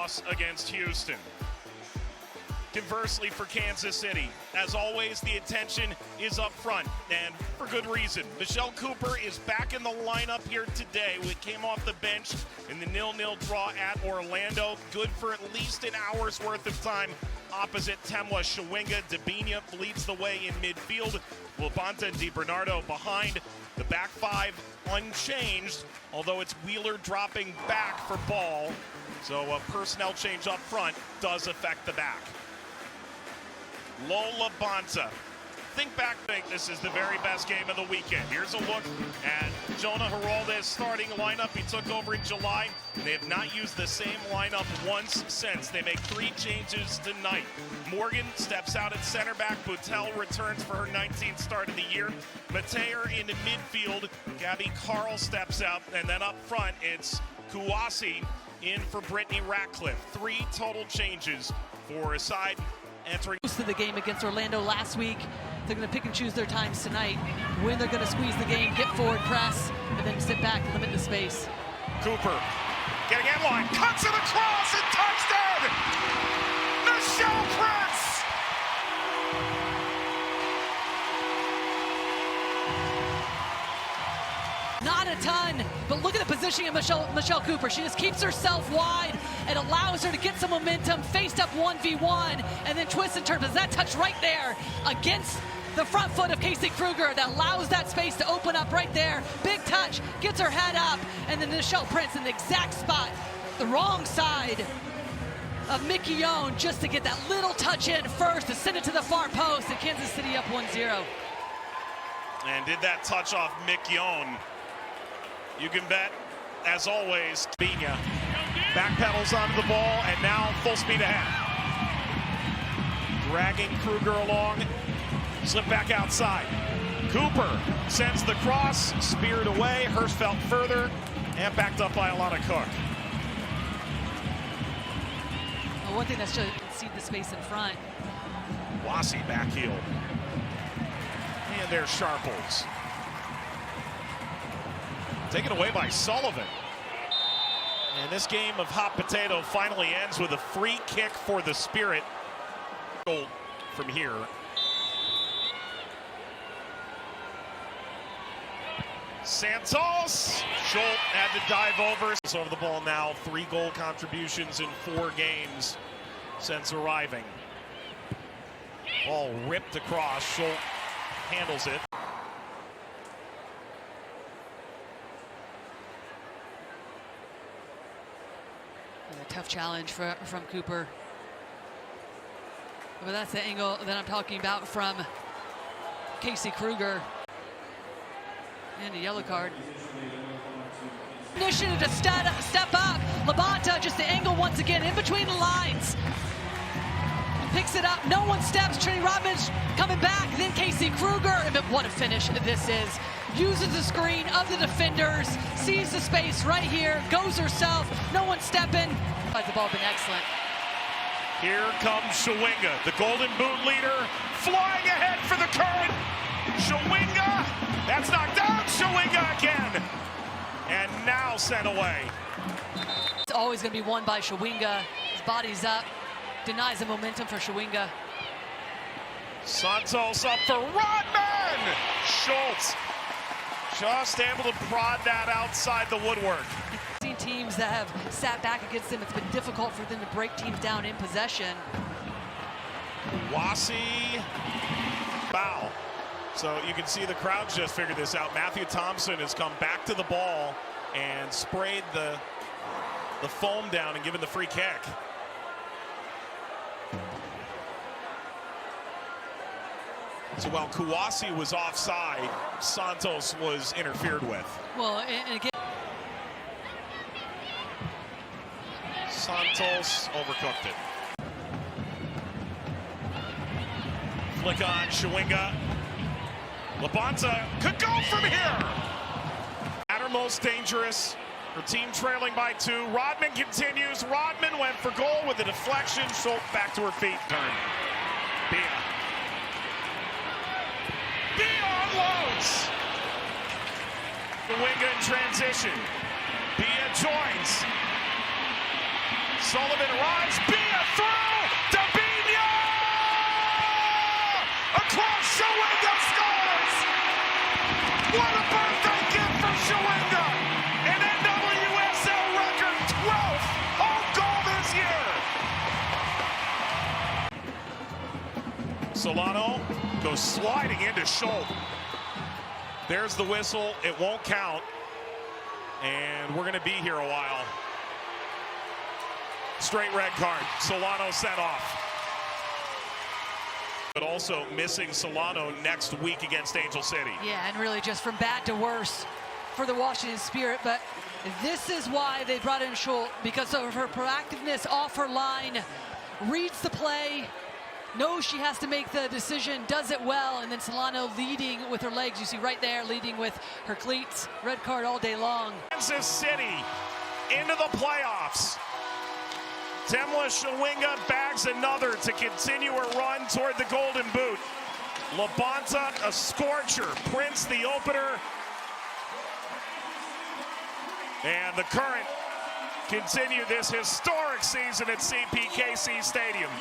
loss against Houston. Conversely, for Kansas City, as always, the attention is up front, and for good reason. Michelle Cooper is back in the lineup here today. We came off the bench in the 0-0 draw at Orlando. Good for at least an hour's worth of time opposite Temwa Chawinga. Dabinia leads the way in midfield. Labonta and DiBernardo behind. The back five unchanged, although it's Wheeler dropping back for ball. So a personnel change up front does affect the back. Lola Bonta. Think back, this is the very best game of the weekend. Here's a look at Jonah Heraldes' starting lineup. He took over in July, and they have not used the same lineup once since. They make 3 changes tonight. Morgan steps out at center back. Boutel returns for her 19th start of the year. Mateer into midfield. Gabby Carl steps out, and then up front, it's Kouassi in for Brittany Ratcliffe. 3 total changes for a side entering to the game against Orlando last week. They're going to pick and choose their times tonight, when they're going to squeeze the game, get forward, press, and then sit back and limit the space. Cooper getting in line, cuts it across, and touchdown! Michelle Prince! Not a ton, but look at the positioning of Michelle Cooper. She just keeps herself wide and allows her to get some momentum, faced up 1v1, and then twists and turns. That touch right there against the front foot of Casey Kruger that allows that space to open up right there. Big touch, gets her head up, and then Michelle Prince in the exact spot, the wrong side of Mickey Yohn, just to get that little touch in first to send it to the far post, and Kansas City up 1-0. And did that touch off Mick Yohn. You can bet, as always, Bina backpedals onto the ball, and now full speed ahead. Dragging Kruger along, slip back outside. Cooper sends the cross, speared away, Hirschfeld further, and backed up by Alana Cook. Well, one thing that's just concede the space in front. Wassie back heel. And there's Sharples. Taken away by Sullivan. And this game of hot potato finally ends with a free kick for the Spirit. Goal from here. Santos. Schultz had to dive over. Over the ball now. 3 goal contributions in 4 games since arriving. Ball ripped across. Schultz handles it. A tough challenge from Cooper. But that's the angle that I'm talking about from Casey Kruger. And a yellow card. Initiative to step up. Labonta just the angle once again in between the lines. Picks it up. No one steps. Trini Rodman's coming back. Then Casey Kruger. But what a finish this is. Uses the screen of the defenders. Sees the space right here. Goes herself. No one stepping. The ball been excellent. Here comes Chawinga, the Golden Boot leader, flying ahead for the current. Chawinga, that's knocked down. Chawinga again, and now sent away. It's always going to be won by Chawinga. His body's up, denies the momentum for Chawinga. Santos up for Rodman. Schultz just able to prod that outside the woodwork. Seen teams that have sat back against them, it's been difficult for them to break teams down in possession. Wassie, foul. So you can see the crowd just figured this out. Matthew Thompson has come back to the ball and sprayed the foam down and given the free kick. So while Kouassi was offside, Santos was interfered with. Well, and again, Santos overcooked it. Flick on Chawinga. Labonta could go from here. At her most dangerous. Her team trailing by 2. Rodman continues. Rodman went for goal with a deflection. Schultz back to her feet. Turn. Bia. Bia unloads. Chawinga in transition. Bia joins. Sullivan runs, Bia through, Dabinho! Across, Chawinga scores! What a birthday gift for Chawinga! An NWSL record 12th home goal this year! Solano goes sliding into Schultz. There's the whistle, it won't count. And we're gonna be here a while. Straight red card, Solano sent off. But also missing Solano next week against Angel City. Yeah, and really just from bad to worse for the Washington Spirit. But this is why they brought in Schultz, because of her proactiveness off her line, reads the play, knows she has to make the decision, does it well, and then Solano leading with her legs. You see right there, leading with her cleats. Red card all day long. Kansas City into the playoffs. Temla Chawinga bags another to continue her run toward the Golden Boot. Labonta, a scorcher. Prince, the opener. And the Current continue this historic season at CPKC Stadium.